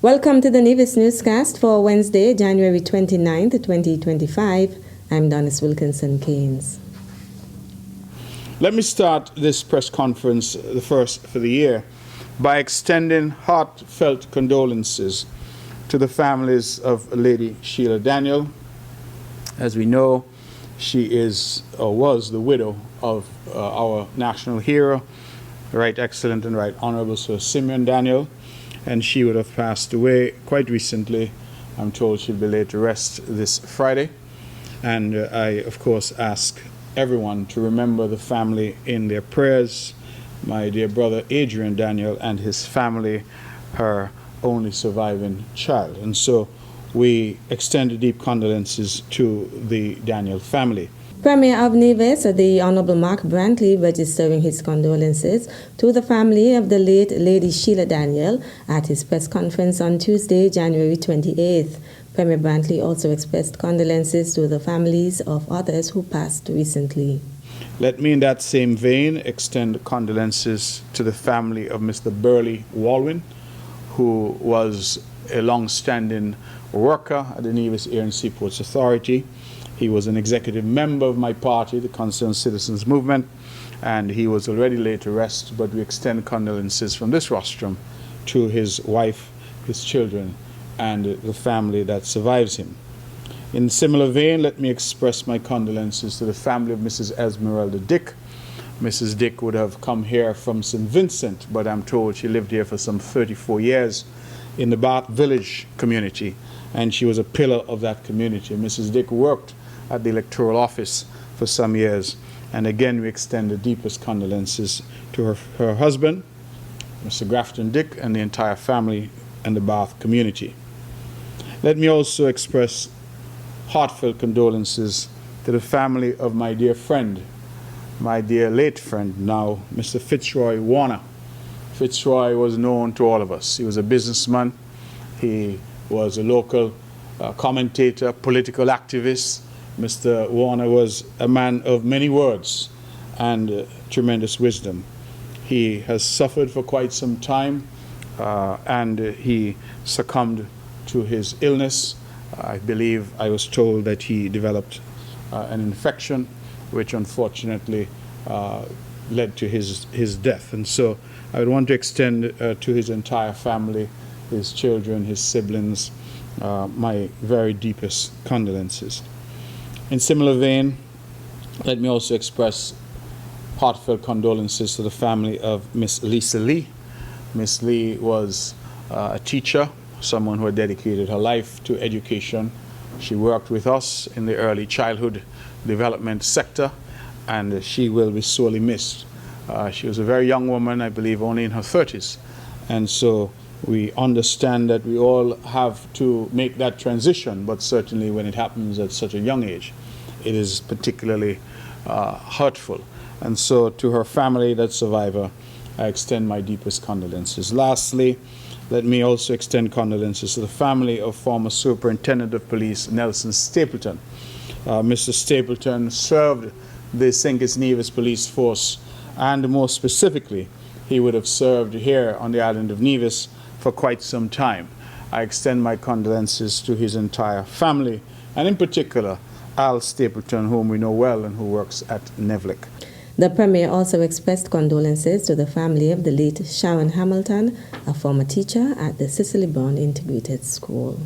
Welcome to the Nevis Newscast for Wednesday, January 29th, 2025. I'm Donis Wilkinson-Keynes. Let me start this press conference, the first for the year, by extending heartfelt condolences to the families of Lady Sheila Daniel. As we know, she is or was the widow of our national hero, Right Excellent and Right Honorable Sir Simeon Daniel, and she would have passed away quite recently. I'm told she'll be laid to rest this Friday. And I, of course, ask everyone to remember the family in their prayers. My dear brother Adrian Daniel and his family, her only surviving child. And so we extend deep condolences to the Daniel family. Premier of Nevis, the Honorable Mark Brantley, registering his condolences to the family of the late Lady Sheila Daniel at his press conference on Tuesday, January 28th. Premier Brantley also expressed condolences to the families of others who passed recently. Let me, in that same vein, extend condolences to the family of Mr. Burley Walwyn, who was a long-standing worker at the Nevis Air and Seaports Authority. He was an executive member of my party, the Concerned Citizens Movement, and he was already laid to rest, but we extend condolences from this rostrum to his wife, his children, and the family that survives him. In similar vein, let me express my condolences to the family of Mrs. Esmeralda Dick. Mrs. Dick would have come here from St. Vincent, but I'm told she lived here for some 34 years in the Bath Village community, and she was a pillar of that community. Mrs. Dick worked at the electoral office for some years, and again we extend the deepest condolences to her husband, Mr. Grafton Dick, and the entire family and the Bath community. Let me also express heartfelt condolences to the family of my dear friend, my dear late friend now, Mr. Fitzroy Warner. Fitzroy was known to all of us. He was a businessman. He was a local commentator, political activist. Mr. Warner was a man of many words and tremendous wisdom. He has suffered for quite some time, and he succumbed to his illness. I believe I was told that he developed an infection, which unfortunately led to his death. And so I would want to extend to his entire family, his children, his siblings, my very deepest condolences. In similar vein, let me also express heartfelt condolences to the family of Miss Lisa Lee. Miss Lee was a teacher, someone who had dedicated her life to education. She worked with us in the early childhood development sector, and she will be sorely missed. She was a very young woman, I believe only in her 30s, and so we understand that we all have to make that transition, but certainly when it happens at such a young age, it is particularly hurtful. And so to her family, that survivor, I extend my deepest condolences. Lastly, let me also extend condolences to the family of former Superintendent of Police Nelson Stapleton. Mr. Stapleton served the St. Kitts Nevis Police Force, and more specifically, he would have served here on the island of Nevis for quite some time. I extend my condolences to his entire family, and in particular, Al Stapleton, whom we know well and who works at Nevlik. The Premier also expressed condolences to the family of the late Sharon Hamilton, a former teacher at the Cicely Brown Integrated School.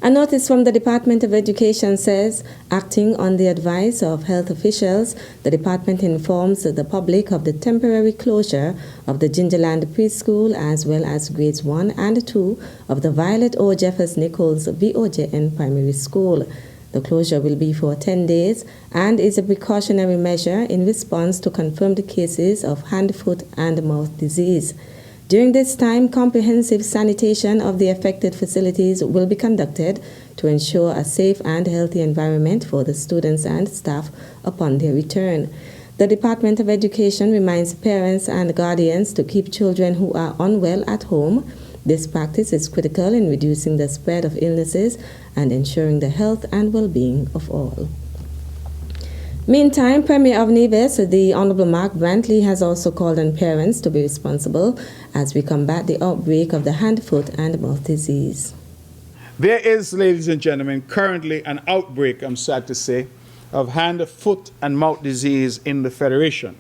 A notice from the Department of Education says, acting on the advice of health officials, the department informs the public of the temporary closure of the Gingerland Preschool as well as grades 1 and 2 of the Violet O. Jeffers Nichols VOJN Primary School. The closure will be for 10 days and is a precautionary measure in response to confirmed cases of hand, foot, and mouth disease. During this time, comprehensive sanitation of the affected facilities will be conducted to ensure a safe and healthy environment for the students and staff upon their return. The Department of Education reminds parents and guardians to keep children who are unwell at home. This practice is critical in reducing the spread of illnesses and ensuring the health and well-being of all. Meantime, Premier of Nevis, the Honorable Mark Brantley, has also called on parents to be responsible as we combat the outbreak of the hand, foot, and mouth disease. There is, ladies and gentlemen, currently an outbreak, I'm sad to say, of hand, foot, and mouth disease in the Federation.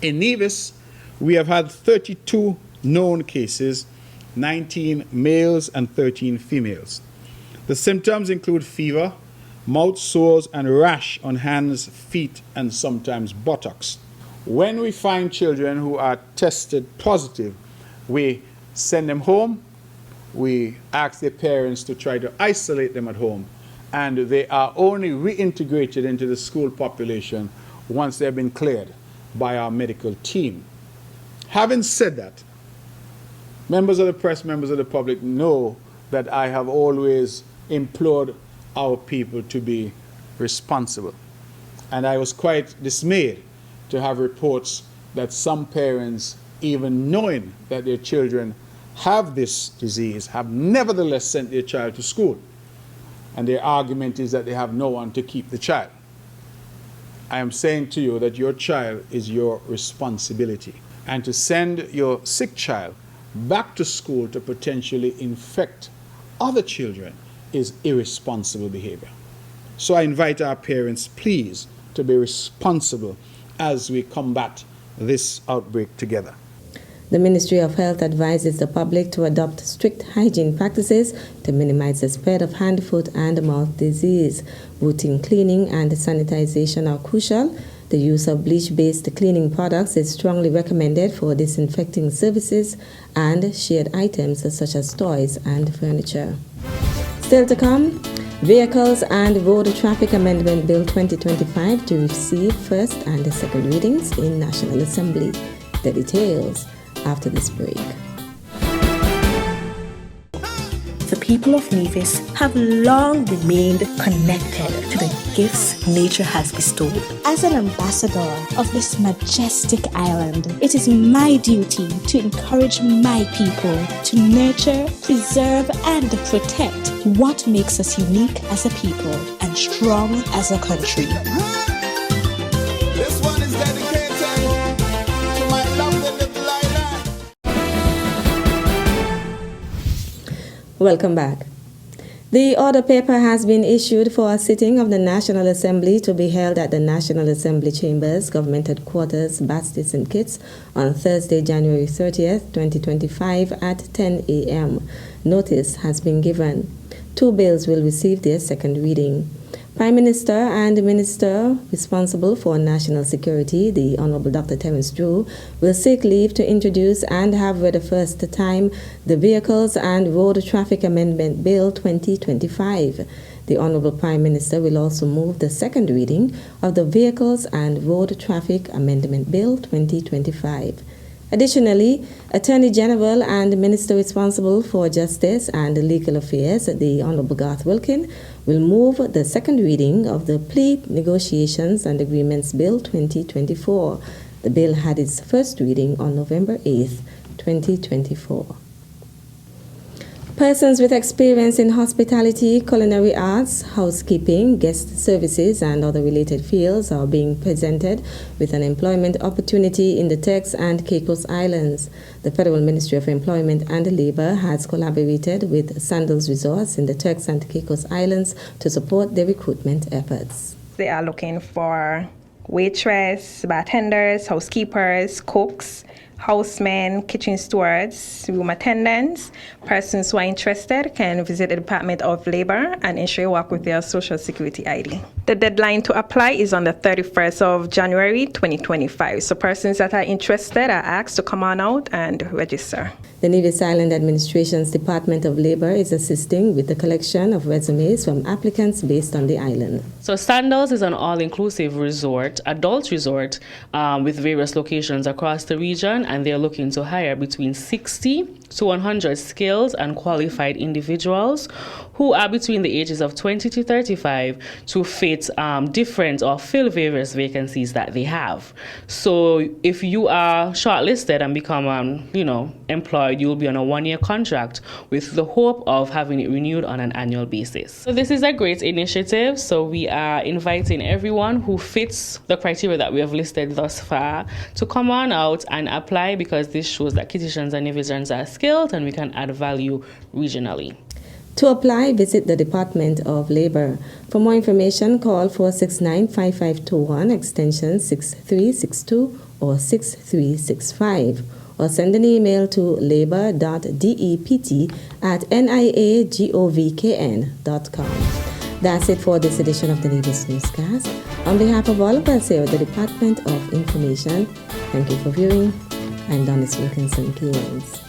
In Nevis, we have had 32 known cases, 19 males and 13 females. The symptoms include fever, mouth sores, and rash on hands, feet, and sometimes buttocks. When we find children who are tested positive, we send them home. We ask their parents to try to isolate them at home, and they are only reintegrated into the school population once they've been cleared by our medical team. Having said that, members of the press, members of the public know that I have always implored our people to be responsible. And I was quite dismayed to have reports that some parents, even knowing that their children have this disease, have nevertheless sent their child to school. And their argument is that they have no one to keep the child. I am saying to you that your child is your responsibility. And to send your sick child back to school to potentially infect other children is irresponsible behavior. So I invite our parents, please, to be responsible as we combat this outbreak together. The Ministry of Health advises the public to adopt strict hygiene practices to minimize the spread of hand, foot, and mouth disease. Routine cleaning and sanitization are crucial. The use of bleach-based cleaning products is strongly recommended for disinfecting services and shared items such as toys and furniture. Still to come, Vehicles and Road Traffic Amendment Bill 2025 to receive first and second readings in National Assembly. The details after this break. The people of Nevis have long remained connected to the gifts nature has bestowed. As an ambassador of this majestic island, it is my duty to encourage my people to nurture, preserve, and protect what makes us unique as a people and strong as a country. This one is dedicated to my lovely little island. Welcome back. The order paper has been issued for a sitting of the National Assembly to be held at the National Assembly Chambers, Government Headquarters, Basti St. Kitts, on Thursday, January 30th, 2025 at 10 a.m. Notice has been given. 2 bills will receive their second reading. Prime Minister and Minister responsible for national security, the Honorable Dr. Terence Drew, will seek leave to introduce and have read the first time the Vehicles and Road Traffic Amendment Bill 2025. The Honorable Prime Minister will also move the second reading of the Vehicles and Road Traffic Amendment Bill 2025. Additionally, Attorney General and Minister responsible for Justice and Legal Affairs, the Honorable Garth Wilkin, will move the second reading of the Plea Negotiations and Agreements Bill 2024. The bill had its first reading on November 8th, 2024. Persons with experience in hospitality, culinary arts, housekeeping, guest services, and other related fields are being presented with an employment opportunity in the Turks and Caicos Islands. The Federal Ministry of Employment and Labor has collaborated with Sandals Resorts in the Turks and Caicos Islands to support their recruitment efforts. They are looking for waitress, bartenders, housekeepers, cooks, housemen, kitchen stewards, room attendants. Persons who are interested can visit the Department of Labor and ensure you work with their Social Security ID. The deadline to apply is on the 31st of January 2025. So persons that are interested are asked to come on out and register. The Nevis Island Administration's Department of Labor is assisting with the collection of resumes from applicants based on the island. So Sandals is an all-inclusive resort, adult resort, with various locations across the region, and they're looking to hire between 60 to 100 skilled and qualified individuals who are between the ages of 20 to 35 to fit different or fill various vacancies that they have. So if you are shortlisted and become, employed, employed, you will be on a 1-year contract with the hope of having it renewed on an annual basis. So this is a great initiative. So we are inviting everyone who fits the criteria that we have listed thus far to come on out and apply, because this shows that Kittitians and Navisians are skilled and we can add value regionally. To apply, visit the Department of Labor. For more information, call 469-5521 extension 6362 or 6365, or send an email to labor.dept@niagovkn.com. That's it for this edition of the Nevis Newscast. On behalf of all of us here at the Department of Information, thank you for viewing. I'm Donis Wilkinson Keynes.